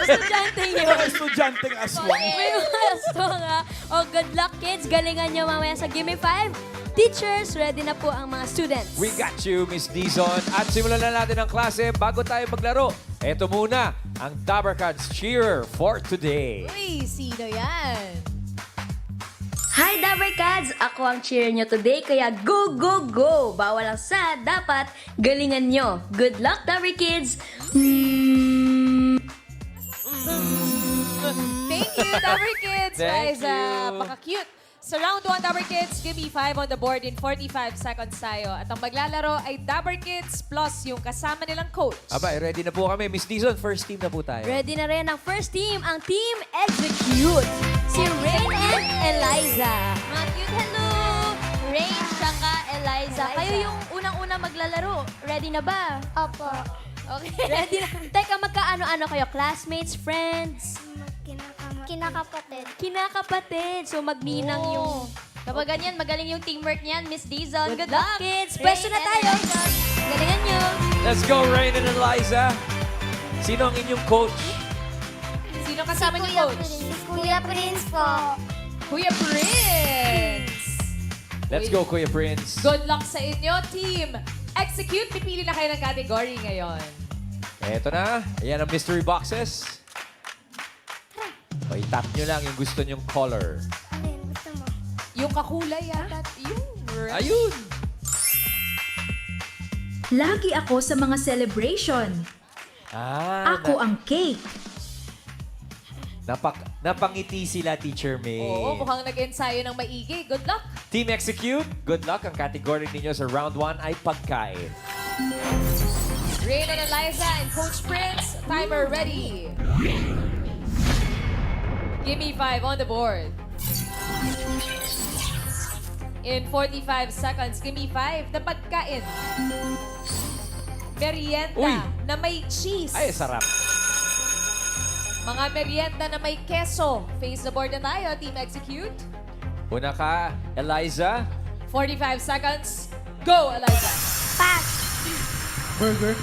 estudyante yun. Mga estudyanteng aswang. May mga aswang ha. O, good luck kids. Galingan nyo mamaya sa Gimme 5. Teachers, ready na po ang mga students. We got you, Miss Dizon. At simulan na natin ang klase bago tayo maglaro. Ito muna, ang Dabarkads Cheerer for today. Uy, sino yan? Hi, Dabarkads! Ako ang cheer nyo today, kaya go, go, go! Bawal ang sad, dapat galingan nyo. Good luck, Dabar Kids! Thank you, Dabber Kids. Thank Liza, you. paka-cute. Sa round 1, Dabber Kids, give me 5 on the board in 45 seconds tayo. At ang maglalaro ay Dabber Kids plus yung kasama nilang coach. Aba, ready na po kami. Miss Dizon, first team na po tayo. Ready na rin ang first team, ang Team Execute. Si Rain and Eliza. Mga cute, hello! Rain, tsaka Eliza. Kayo yung unang-una maglalaro. Ready na ba? Opo. Okay. Ready na. Teka, magkaano-ano kayo? Classmates, friends? Kinakapatid. Kinakapatid. So, magninang yung... Kapag ganyan, magaling yung teamwork niyan, Miss Dizon. Good luck. Kids, pwesto na tayo. Galingan nyo. Let's go, Rain and Eliza. Sino ang inyong coach? Sino kasama niyo, coach? Kuya Prince po. Kuya Prince. Let's go, Kuya Prince. Good luck sa inyo, team. Execute, pipili na kayo ng category ngayon. Eto na. Ayan ang mystery boxes. Pa-tap nyo lang yung gusto nyong color. Alin, gusto mo? Yung kakulay yata. Yung red. Ayun! Lagi ako sa mga celebration. Ako ang cake. Napangiti sila, Teacher May. Oo, mukhang nag-ensayo ng maigi. Good luck. Team Execute, good luck. Ang category ninyo sa round 1 ay pagkain. Rain and Eliza and Coach Prince, timer ready. Give me 5 on the board. In 45 seconds, give me 5 na pagkain. Merienda Uy! na may cheese. Ay, sarap. Mga merienda na may keso. Face the board na tayo, Team Execute. Una ka, Eliza. 45 seconds. Go, Eliza. Pass. Burger.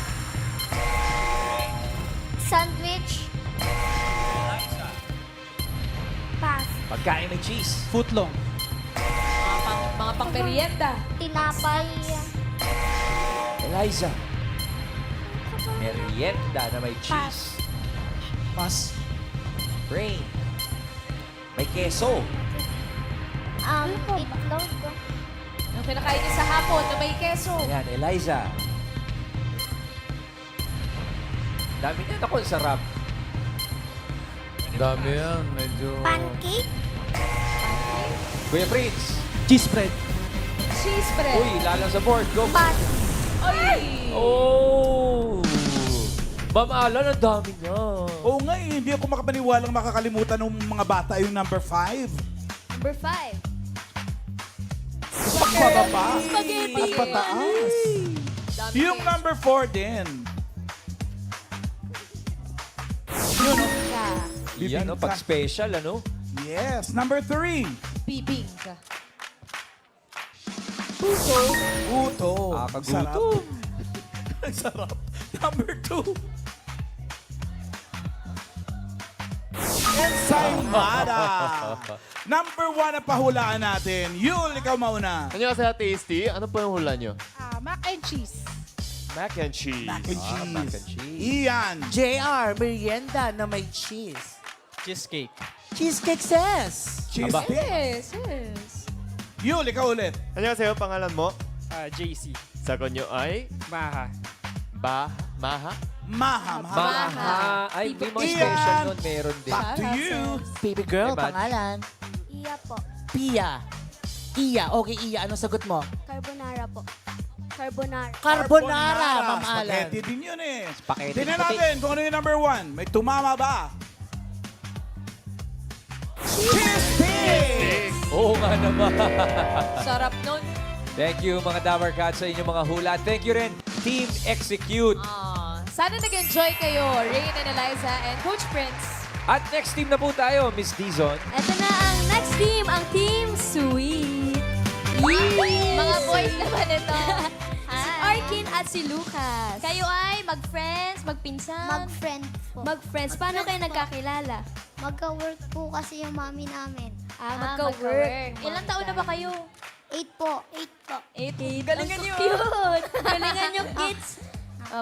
Sandwich. Pass. Pagkain may cheese. Footlong. Mga pang merienda. Tinapay. Eliza. Merienda na may cheese. Pass. Rain. May keso. Itlog. Ang pinakain niyo sa hapon na may keso. Ayan, Eliza. Dami niyan ako, sarap. Dami yan, medyo... Pancake. Kuya Prince. Cheese spread. Cheese spread. Uy, lalang sa board. Go. Pass. Ay! Oh! Ma'am Alan, ang dami niya. Oo nga eh, hindi ako makapaniwalang makakalimutan ng mga bata yung number 5. Number 5. Pagbababa. Spaghetti. At pataas. Dami Yung kayo. number 4 din. Yun, no? Yan, no? Pag special, ano? Yes. Number 3. Bibingka. Uto. Nakakagutom. Ang sarap. Number 2. Ensaymada. Number 1 ang pahulaan natin. Yul, ikaw mauna. Ano yung sa tasty? Ano po yung hula nyo? Mac and cheese. Mac and cheese. Mac and Ah, mac and cheese. cheese. Ian. JR, merienda na may cheese. Cheesecake. Cheesecake says. Cheese Aba. stick. Yes, yes. Yul, ikaw ulit. Ano sa'yo pangalan mo? JC. Sagot nyo ay... Maha. Maha? Maham. Maha. Ay, may mga Iyan. special nun. Meron din. Back to you. Baby girl, Diba? pangalan. Iya po. Pia. Iya. Okay, Iya. Ano sagot mo? Carbonara po. Carbonara. Carbonara, Ma'am Alan. Spaghetti din yun eh. Spaghetti Tingnan puti. natin kung ano yung number 1. May tumama ba? Cheese stick! Oo nga naman. Sarap nun. Thank you, mga Dabarkads, sa inyong mga hula. Thank you rin, Team Execute. Sana nag-enjoy kayo, Rain and Eliza and Coach Prince. At next team na po tayo, Miss Dizon. Ito na ang next team, ang Team Sweet. Yes. Mga boys naman ito. RK Arkin at si Lucas. Kayo ay mag-friends, magpinsan? Mag-friend po. Mag-friends. Paano kayo nagkakilala? Magka-work po kasi yung mami namin. Magka-work. Ilang taon na ba kayo? 8 po. 8 po. 8. Galingan nyo. Cute. Galingan nyo, kids.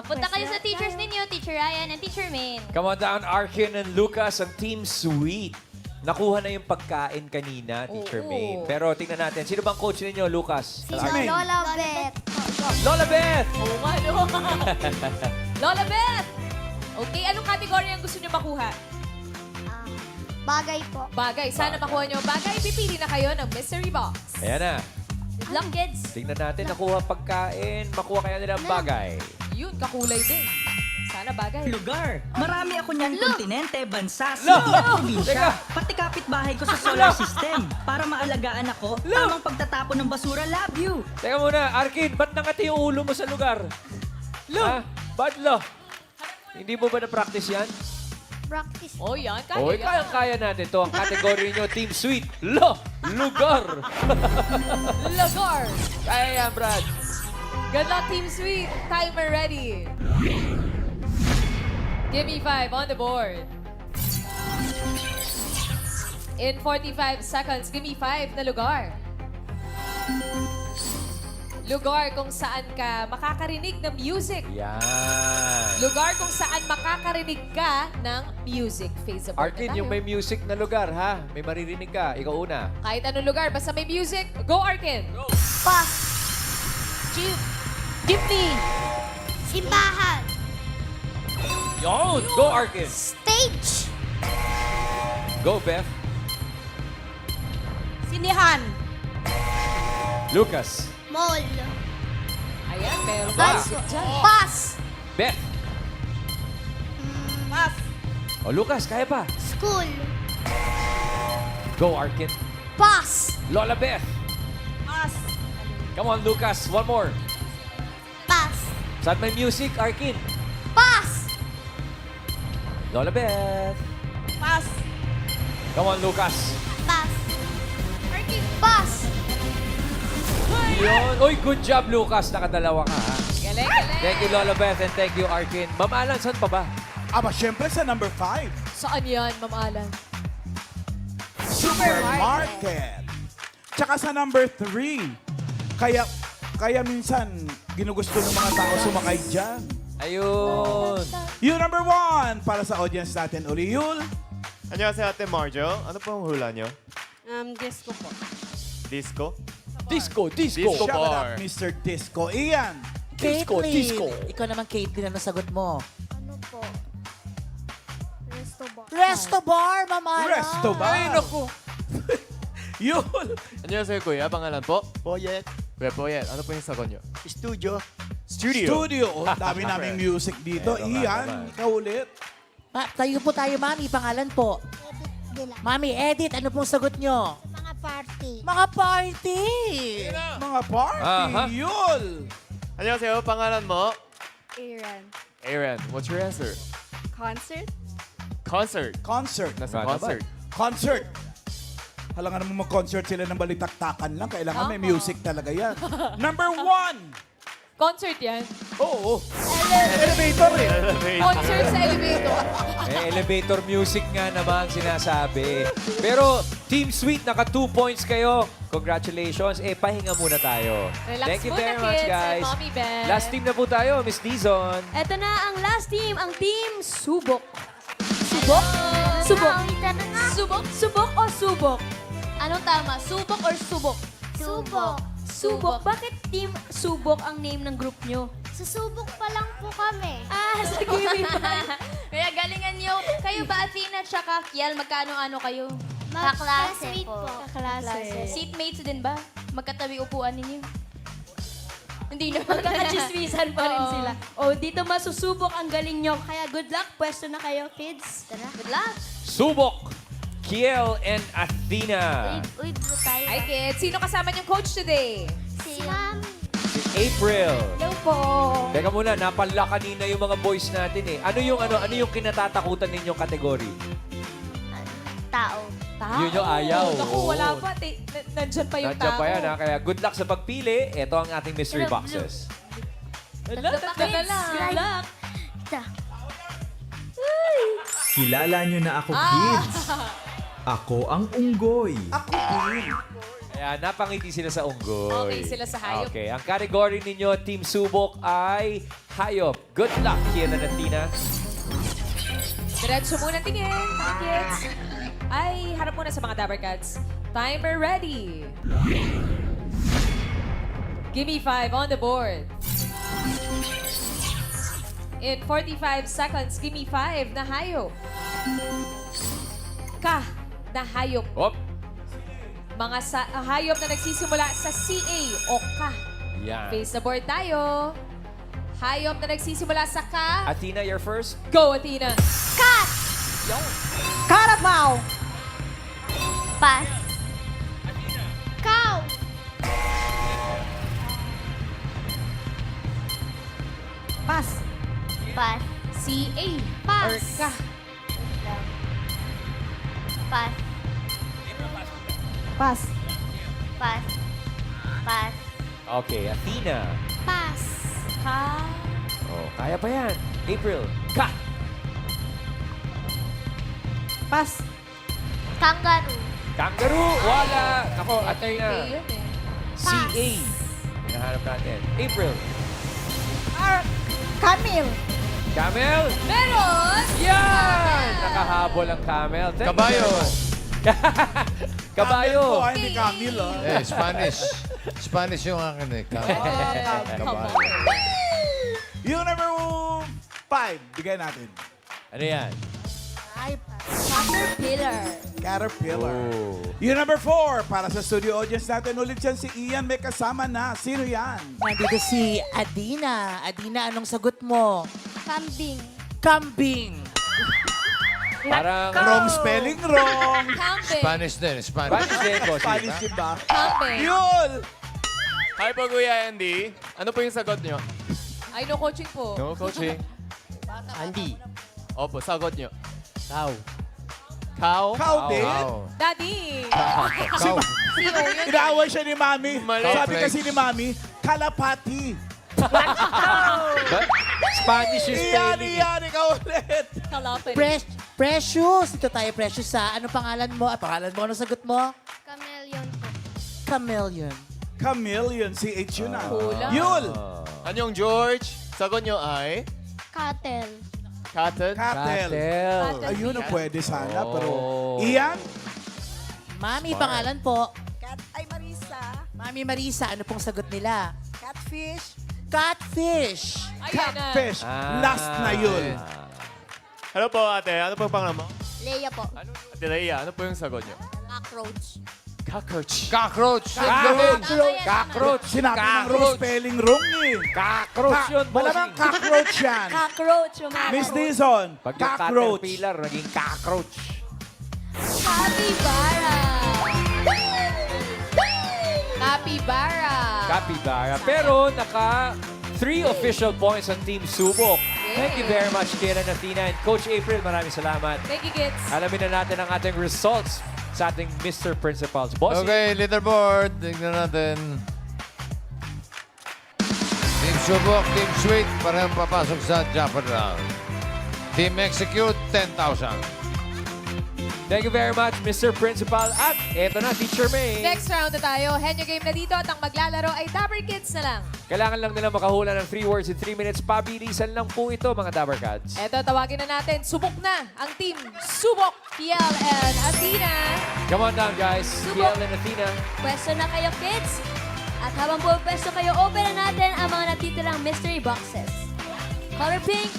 Punta kayo sa teachers ninyo, Teacher Ryan and Teacher Min. Come on down, Arkin and Lucas, ang Team Sweet. Nakuha na yung pagkain kanina, Teacher Oo. May. Pero tingnan natin, sino bang coach ninyo, Lucas? Si Amin. Lola Beth. Lola Beth! Oo nga, no? Lola Beth! Okay, anong category ang gusto nyo makuha? Bagay po. Bagay. Sana makuha nyo. Bagay, pipili na kayo ng mystery box. Ayan na. Good luck, kids. Tingnan natin, nakuha pagkain. Makuha kaya nila ang bagay. Yun, kakulay din. Sana bagay. Lugar. Marami ako niyan kontinente, bansa, Lo! city at probinsya. Teka! Pati kapitbahay ko sa solar system. Para maalagaan ako, tamang pagtatapon ng basura, love you. Teka muna, Arkin, ba't nangati yung ulo mo sa lugar? Lo! Ha? Ba't lo? Hindi mo ba na-practice yan? Practice. Oh, yan. Kaya Oy, yan. kayang-kaya natin to. Ang category nyo, Team Sweet. Lo! Lugar! Lagar. Kaya yan, Brad. Good luck, Team Sweet. Timer ready. Give me 5 on the board. In 45 seconds, give me 5 na lugar. Lugar kung saan ka makakarinig ng music. Yan. Lugar kung saan makakarinig ka ng music. Face the board Arkin, na tayo. yung may music na lugar, ha? May maririnig ka. Ikaw una. Kahit anong lugar, basta may music. Go, Arkin. Pass. Jeepney. Simbahan. Yon! Go, Arkin. Stage. Go, Beth. Sinihan. Lucas. Mall. Ayan, meron Ba? music dyan. Pass. Beth. Pass. O, Lucas, kaya pa. School. Go, Arkin. Pass. Lola Beth. Pass. Come on, Lucas. One more. Pass. Saan may music, Arkin? Pass. Lola Beth. Pass. Come on, Lucas. Pass. Pass. Yun. Uy, good job, Lucas. Nakadalawa ka, ha? Galing, galing. Thank you, Lola Beth, and thank you, Arkin. Ma'am Alan, saan pa ba? Aba, syempre sa number 5. Saan yan, Ma'am Alan? Supermarket. Tsaka sa number 3. Kaya minsan, ginugusto ng mga tao sumakay dyan. Ayun. Yung number 1 para sa audience natin, uli Yul. Annyeonghaseyo, Ate Marjo. Ano po ang hula nyo? Disco po. Disco? Disco, disco. Disco. Shout bar. out, Mr. Disco. Ian. Disco, Caitlyn. disco. Ikaw naman, Caitlyn, ano sagot mo? Ano po? Resto bar. Resto bar, Mama. Resto bar. Ay, naku. Yul. Annyeonghaseyo, Kuya. Pangalan po? Poyet, Kuya Poyet. Ano po yung sagot nyo? studio, Studio. Oh, dami naming music dito. Eto nga Ian, naman. ikaw ulit. Tayo po tayo, Mami. Pangalan po. Dila. Mami, edit. Ano pong sagot nyo? Mga party. Mga party. Mga party. Aha. Yul. Annyeonghaseyo, pangalan mo? Aaron. Aaron. What's your answer? Concert? Concert. Concert. Nasa Ano ba? concert. Concert. Hala nga naman mag-concert sila ng balitaktakan lang. Kailangan may music talaga yan. Number 1. Concert yan. Oo. Elevator eh. Concert sa elevator. Elevator music nga naman sinasabi. Pero Team Sweet, naka 2 points kayo. Congratulations. Pahinga muna tayo. Relax Thank you muna, very much, kids, guys. and Mommy Beth. Last team na po tayo, Miss Dizon. Eto na ang last team, ang Team Subok. Subok? Subok. Subok? Subok o subok? Anong tama? Subok or subok? Subok. Subok. Bakit Team Subok ang name ng group nyo? Susubok pa lang po kami. Sa Gimme Five. Kaya galingan nyo. Kayo ba, Athena at saka Kiel, magkano-ano kayo? Kaklase po. Kaklase. Seatmates din ba? Magkatabi upuan ninyo? Hindi na. Magkakachismisan pa rin sila. O, dito masusubok ang galing nyo. Kaya good luck. Pwesto na kayo, kids. Good luck. Subok, Kiel, and Athena. Uy, blue tayo. Hi, kids. Sino kasama niyong coach today? Si Mami. Si April. Hello po. Teka muna, napala kanina yung mga boys natin eh. Ano yung kinatatakutan ninyong kategory? Tao. Yun yung ayaw. Naku, wala pa. Nandyan pa yung Nandiyan tao. pa yan ha. Kaya good luck sa pagpili. Ito ang ating mystery Hello, boxes. Tatlo na lang. Luck. Ta. Kilala nyo na ako, kids. Ako ang unggoy. Ako din. Kaya napangiti sila sa unggoy. Okay sila sa hayop. Okay, ang category ninyo, Team Subok, ay hayop. Good luck, Kian and Athena. Diretso muna tingin, mga kids. Ay, harap muna sa mga Dabber Cats. Timer ready. Give me 5 on the board. In 45 seconds, give me 5 na hayop. Ka na hayop. Op. Mga hayop na nagsisimula sa CA o ka. Yan. Face the board tayo. Hayop na nagsisimula sa ka. Athena, you're first. Go, Athena. Cat. Carabao! Pass. Cow. Pass. Pass. CA Pass. or ka. Pass. Pass. Pass. Pass. Okay, Athena. Pass. Ka. Oh, kaya pa yan. April. Ka. Pass. Kangaroo. Kangaroo. Wala. Ako, CA Athena. yun eh. CA. Hinahanap natin. April. Camel. Camel. Meron! Yan! Nakahabol ang camel. Thank you Kabayo. very much. Kabayo. Camel po, ay, hindi Camille, ah. Spanish. Spanish yung akin eh. Kabayo. Yung number 5, bigay natin. Ano yan? Caterpillar. Caterpillar. Oh. Yung number 4, para sa studio audience natin, ulit yan si Ian, may kasama na. Sino yan? Nandito si Adina. Adina, anong sagot mo? Kambing. Kambing. Parang Wrong spelling, wrong. Camping. Spanish din. Spanish. Spanish din po. Spanish yun ba? Camping. Yun! Hi po, Kuya Andy. Ano po yung sagot nyo? Ay, no coaching po. No, coaching. Andy. Opo, sagot nyo. Cow. Cow? Cow din? Wow. Daddy. Cow. CEO yun. Inaaway siya ni Mami. Mali. Sabi kasi ni Mami, kalapati. Spanish yung Iyan, spelling. Iyan, ikaw ulit. Kalapin. Precious. Ito tayo, Precious, ha? Ano pangalan mo? Pangalan mo, ano sagot mo? Chameleon po. Chameleon. Chameleon, CH yun ah. Kulang. Yul! Anyong George? Sagot nyo ay? Cattle. Cattle? Cattle. Cattle. Ayun ang pwede sana, pero... Oh. Iyan? Mami, pangalan po. Ay, Marisa. Mami Marisa, ano pong sagot nila? Catfish. Catfish. Ayan na. Catfish. Last na yun. Ano po, ate? Ano po yung pangalan mo? Leia po. Ate Leia, ano po yung sagot nyo? Cockroach. Cockroach. Cockroach. Cockroach. Sinabi ng wrong spelling wrong eh. Cockroach yun, Malamang bossing. cockroach yan. Cockroach. Umabot. Miss Dizon, Pag yung cockroach. caterpillar, naging cockroach. Capybara. Capybara. Capybara. Pero naka 3 official points on Team Subok. Thank you very much, Kira and Athena. And Coach April, maraming salamat. Thank you, kids. Alamin na natin ang ating results sa ating Mr. Principals. Bossing. Okay, leaderboard. Tingnan natin. Team Subok, Team Sweet, parehong papasok sa Japan round. Team Execute, 10,000. Thank you very much, Mr. Principal. At eto na, Teacher May. Next round na tayo. Henyo game na dito at ang maglalaro ay Dabber Kids na lang. Kailangan lang nila makahula ng 3 words in 3 minutes. Pabilisan lang po ito, mga Dabber Cats. Eto, tawagin na natin. Subok na ang team Subok, Kiel and Athena. Come on down, guys. Subok. Kiel and Athena. Pwesto na kayo, kids. At habang pwesto kayo, open na natin ang mga natitirang mystery boxes. Color pink.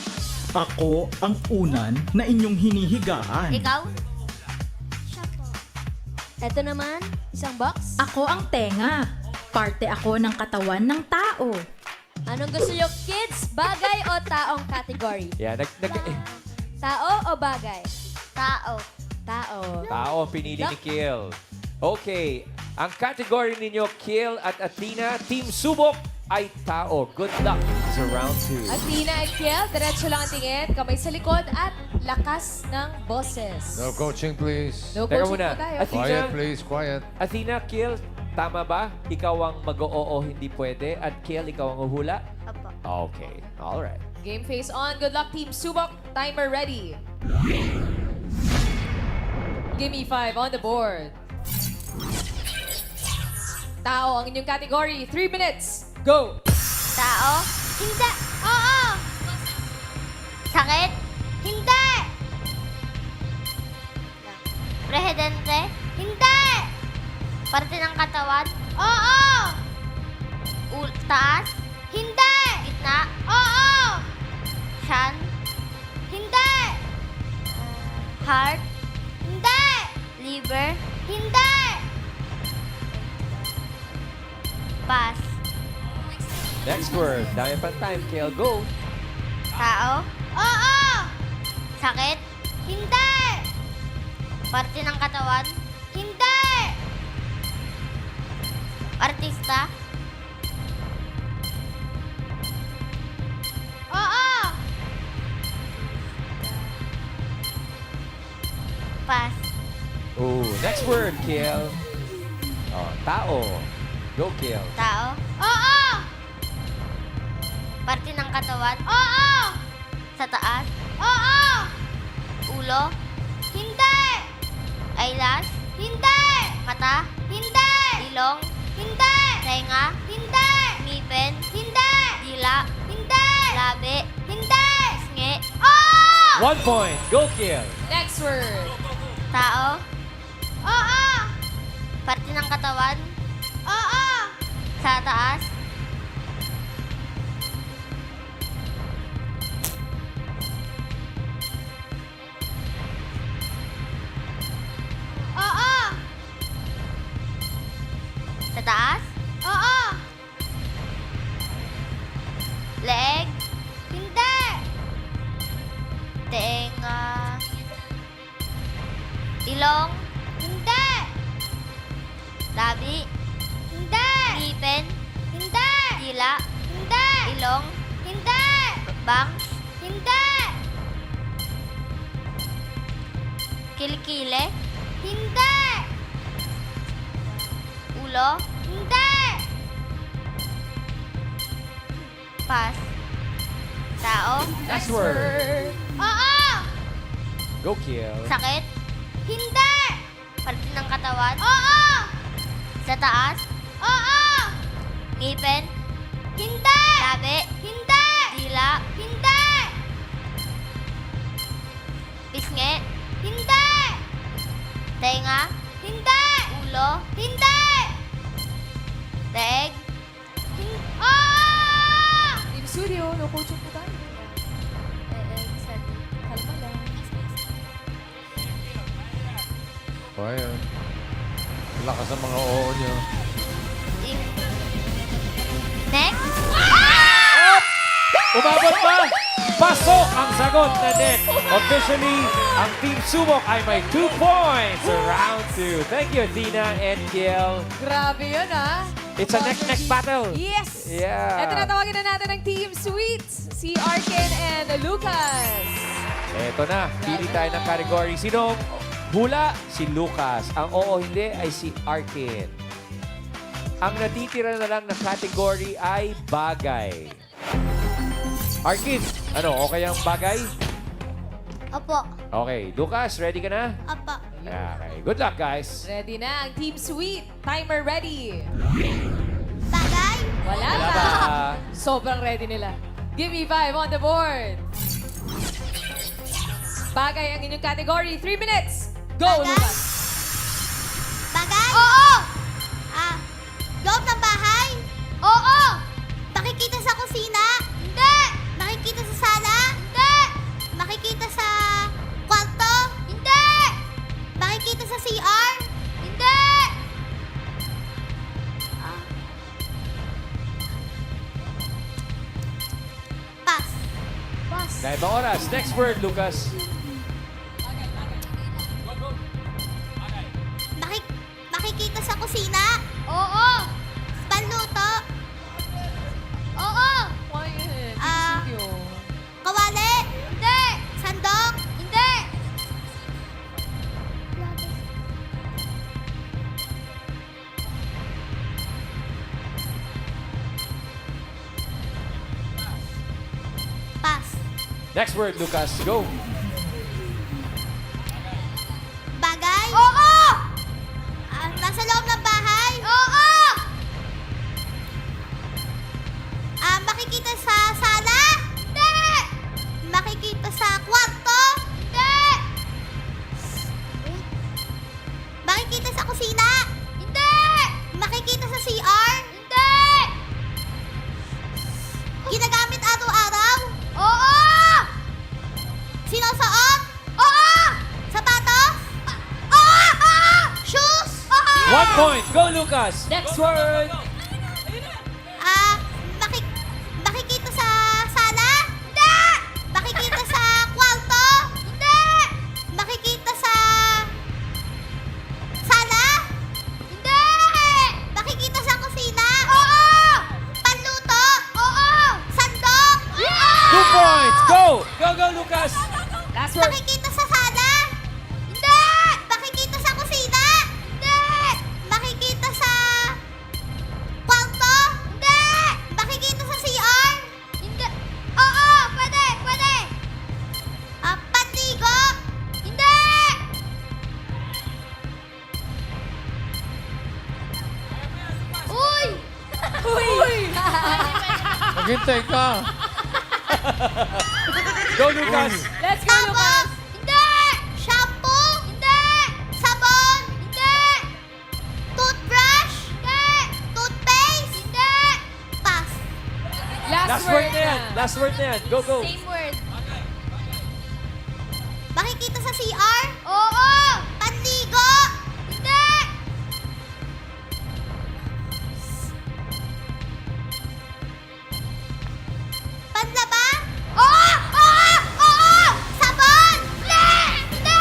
Ako ang unan na inyong hinihigaan. Ikaw? Ito naman, isang box. Ako ang tenga. Parte ako ng katawan ng tao. Anong gusto nyo, kids? Bagay o taong category? Yeah, Tao o bagay? Tao. Tao. Tao ang pinili ni Kiel. Okay, ang category ninyo, Kiel at Athena, Team Subok ay tao. Good luck sa round 2. Athena at Kiel, diretso lang ang tingin, kamay sa likod at lakas ng boses. No coaching, please. No Teka coaching muna. po tayo. Athena, Quiet, please. Quiet. Athena, Kiel, tama ba? Ikaw ang mag-oo, hindi pwede. At Kiel, ikaw ang uhula? Opo. Okay. All right. Game face on. Good luck, Team Subok. Timer ready. Give me 5 on the board. Tao ang inyong category. 3 minutes. Go! Tao? Hindi. Oo. Sakit? Hindi. Presidente? Hindi. Parte ng katawan? Oo. Taas? Hindi. Gitna? Oo. Tiyan? Hindi. Heart? Hindi. Liver? Hindi. Pass. Next word. Dami pa time, Kiel. Go. Tao? Oo! Sakit? Hindi! Parte ng katawan? Hindi! Artista? Oo! Pass. Ooh, next word, Kiel. Oh, tao. Go, Kiel. Tao? Oo! Parte ng katawan? Oo! Sa taas? Oo! Ulo? Hindi! Eyelash? Hindi! Mata? Hindi! Ilong? Hindi! Tenga? Hindi! Ngipin? Hindi! Dila? Hindi! Labi? Hindi! Pisngi? Oo! 1 point. Go, Kiel. Next word. Tao? Oo! Parte ng katawan? Oo! Sa taas? Oo! Sa taas? Oo! Leeg? Hindi! Tenga? Ilong? Hindi! Labi? Hindi! Ngipin? Hindi! Dila? Hindi! Ilong? Hindi! Bangs? Hindi! Kilikili? Hindi! Ulo? Hindi! Pass. Tao? Next word. Oo! Go, Kiel. Sakit? Hindi! Parte ng katawan? Oo! Sa taas? Oo! Ngipin? Hindi! Labi? Hindi! Dila? Hindi! Pisngi? Hindi! Tenga? Hindi! Ulo? Hindi! Leeg? Oo! Team Studio, no coaching po tayo. Kalma lang. O, ayun. Lakas ang mga oo nyo. Next? Umabot pa! Pasok ang sagot na net. Officially, ang Team Subok ay may 2 points sa round 2. Thank you, Tina and Kiel. Grabe yun, ah. It's a neck-neck battle. Yes! Yeah. Ito na, tawagin na natin ang Team Sweets. Si Arken and Lucas. Eto na, pili tayo ng category. Sinong hula? Si Lucas. Ang oo hindi ay si Arkin. Ang natitira na lang na category ay bagay. Arkin, ano, okay ang bagay? Opo. Okay, Lucas, ready ka na? Opo. Okay, good luck guys. Ready na ang Team Sweet. Timer ready. Bagay? Wala Wala pa. pa. Sobrang ready nila. Give me 5 on the board. Bagay ang inyong category. 3 minutes. Go, Bagay? Lucas. Bagay? Oo! Loob ng bahay? Oo! Makikita sa kusina? Hindi! Makikita sa sala? Hindi! Makikita sa kwarto? Hindi! Makikita sa CR? Hindi! Pass. Pass. Dahil bang oras? Next word, Lucas. Makikita sa kusina? Oo! Panluto? Oo! Quiet. Team Ah. Studio. Kawali? Hindi! Sandok? Hindi! Next word, Lucas. Go. Bagay? Oo! Nasa loob ng bahay? Oo! Makikita sa sala? Hindi! Makikita sa kwarto? Hindi! Makikita sa kusina? Hindi! Makikita sa CR? Hindi! Ginagamit araw-araw? Oo! Sinusuot? Oo! Sapatos? Oo! Shoes? Oo! 1 point. Go, Lucas. Next word. Makikita sa sala? Hindi! Makikita sa kwarto? Hindi! Makikita sa sala? Hindi! Makikita sa kusina? Oo! Panluto? Oo! Sandok? Oo! 2 points. Go. Go, Lucas. Last word. Makikita sa sala? Hindi! Makikita sa kusina? Hindi! Makikita sa kwarto? Hindi! Makikita sa CR? Hindi! Oo! Pwede! Pwede! Panligo? Hindi! Uy! Maghintay ka. Go, Lucas. Let's go, Tabo? Lucas. Hindi! Shampoo? Hindi! Sabon? Hindi! Toothbrush? Hindi! Toothpaste? Hindi! Pass. Last word na yan. Last word na yan. Go, go. Same word. Makikita sa CR? Oo! Panligo? Hindi! Panlaba? Oo! Oo! Oo! Sabon? Hindi! Hindi!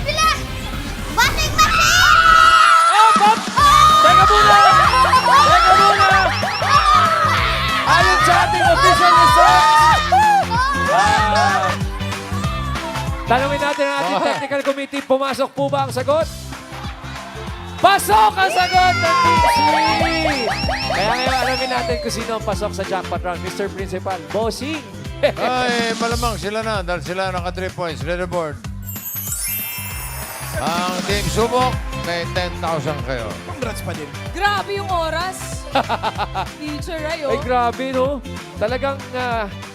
Hindi! Washing machine! Oh, Bob! Teka muna! Teka muna! Ayon sa ating official results, tanungin natin ang ating technical committee, pumasok po ba ang sagot? Pasok ang sagot ng Team Sweet! Kaya ngayon alamin natin kung sino ang pasok sa jackpot round. Mr. Principal, bossing! Ay, malamang sila na dahil sila naka 3 points. Leaderboard. Ang Team Subok, may 10,000 kayo. Congrats pa din. Grabe yung oras. Future ay, Ay, grabe, no? Talagang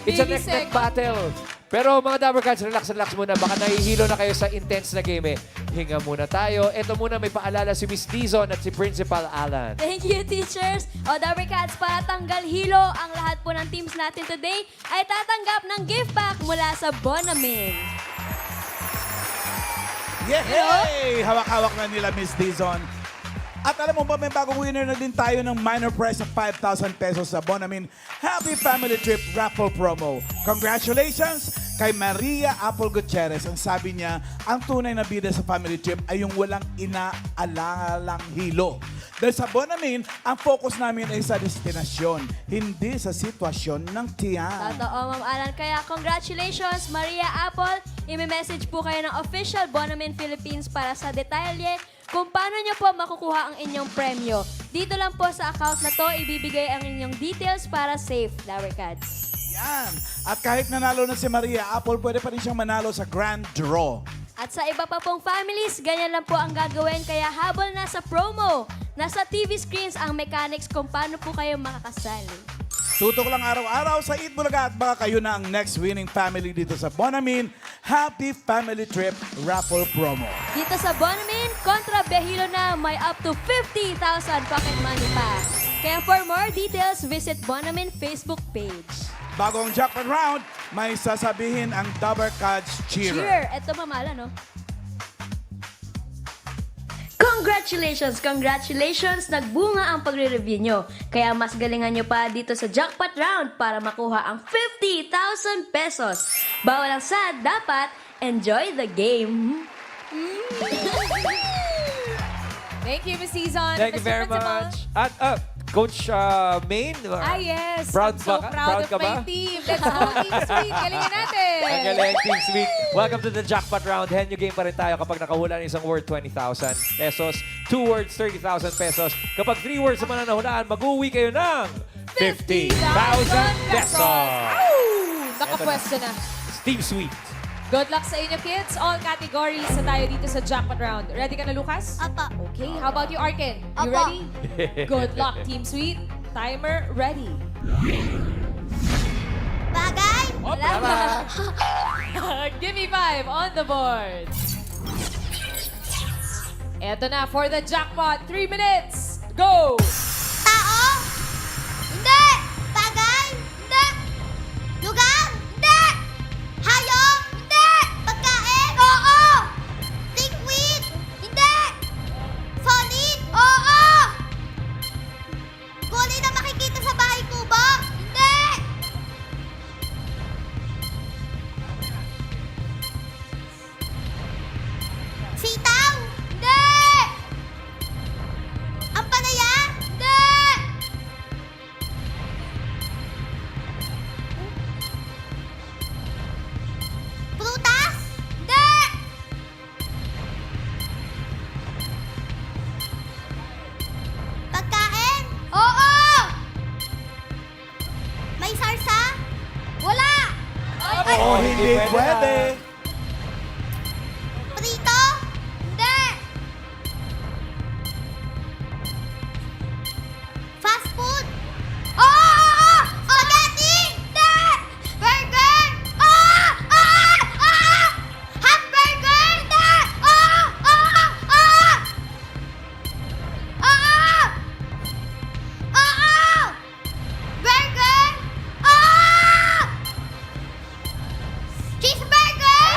it's a Baby neck-neck second. battle. Pero mga Dabber Cats, relax muna. Baka nahihilo na kayo sa intense na game eh. Hinga muna tayo. Ito muna may paalala si Miss Dizon at si Principal Alan. Thank you, teachers. O, Dabber Cats, para tanggal hilo, ang lahat po ng teams natin today ay tatanggap ng gift pack mula sa Bonamin. Yay! Hawak-hawak na nila, Miss Dizon. At alam mo ba, may bagong winner na din tayo ng minor prize of 5,000 pesos sa Bonamin Happy Family Trip Raffle Promo. Congratulations kay Maria Apple Gutierrez. Ang sabi niya, ang tunay na bida sa family trip ay yung walang inaalangalang hilo. Dahil sa Bonamin, ang focus namin ay sa destinasyon, hindi sa sitwasyon ng tiyan. Totoo, Ma'am Alan. Kaya congratulations, Maria Apple. I-message po kayo ng official Bonamin Philippines para sa detalye kung paano nyo po makukuha ang inyong premyo. Dito lang po sa account na to, ibibigay ang inyong details para safe, Dabber Cats. Yan. At kahit nanalo na si Maria Apple, pwede pa rin siyang manalo sa Grand Draw. At sa iba pa pong families, ganyan lang po ang gagawin. Kaya habol na sa promo, nasa TV screens ang mechanics kung paano po kayo makakasali. Tutok lang araw-araw sa Eat Bulaga at baka kayo na ang next winning family dito sa Bonamin Happy Family Trip Raffle Promo. Dito sa Bonamin, kontra Behilo na may up to 50,000 pocket money pa. Kaya for more details, visit Bonamin Facebook page. Bago ang jackpot round, may sasabihin ang Dabber Cats Cheerer. Cheer! Ito mamala, no? Congratulations! Congratulations! Nagbunga ang pagre-review nyo. Kaya mas galingan nyo pa dito sa jackpot round para makuha ang 50,000 pesos. Bawal ang sad, dapat enjoy the game. Thank you, Miss Season. Thank you Mr. very Principal. much. At Coach Maine, Yes. proud I'm so ba ka? proud of ka ba? my team. Let's go, Team Sweet. Galingan natin. Ang galing, Team Sweet. Welcome to the jackpot round. Henyo game pa rin tayo kapag nakahula ng isang word, 20,000 pesos. 2 words, 30,000 pesos. Kapag 3 words naman ang nahulaan, mag-uwi kayo ng 50,000 pesos. Nakapwesto na. Team Sweet. Good luck sa inyo, kids. All categories na tayo dito sa jackpot round. Ready ka na, Lucas? Apa. Okay, how about you, Arkin? You Apo. ready? Good luck, Team Sweet. Timer ready. Bagay. Give me 5 on the board. Eto na for the jackpot. 3 minutes. Go! Tao. Hindi. Bagay. Hindi. Lugar. Hindi. Hayop. Hindi. Pagkain. Oo. Liquid. Hindi. Solid. Oo. Gulay na makikita sa bahay kubo. Hindi. Sitaw. Hindi. Ampalaya. Hindi. Prutas. Hindi. Pagkain. Oo. May sarsa. Wala. Oh, hindi pwede. Prito. Hindi. Fast food. Oo. Spaghetti. Hindi. Burger. Oo. Hamburger. Hindi. Oo. Burger. Cheeseburger.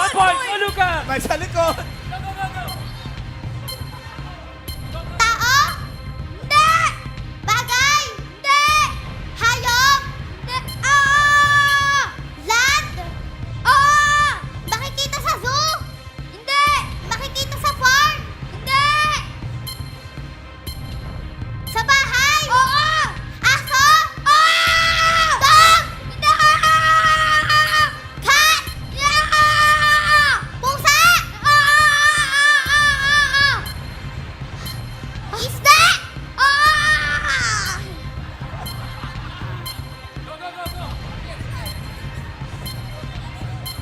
1 point for Lucas! May sa likod. Tao? Hindi! Bagay? Hindi! Hayop? Hindi! Land? Oo! Makikita sa zoo? Hindi! Makikita sa farm? Hindi! Sa bahay? Oo! Aso? Oo! Dog? Hindi! Cat? Hindi! Pusa? Isda!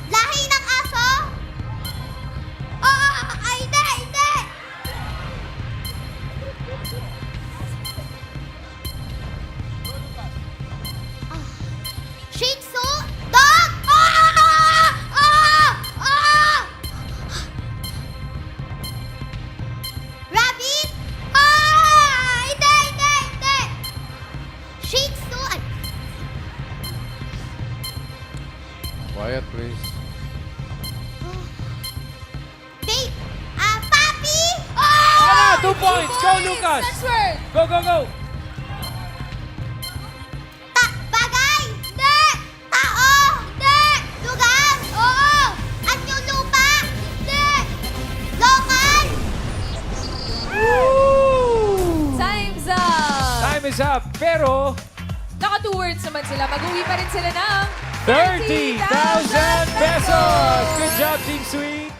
Lahi ng aso? Ay, hindi, hindi! Shih Tzu? Dog? Rabbit? Hindi, hindi, hindi! Shih Tzu? Ay, Quiet, please. babe! Papi? Yan na, 2 points! Go, Lucas! Next word. Go, go, go! Bagay? Hindi! Tao? Hindi! Lugar? Oo! Anyo lupa? Hindi! Local? Time's up. Time is up. Pero, Naka 2 words naman sila. Mag-uwi pa rin sila ng 30,000 pesos! Good job, Team Sweet!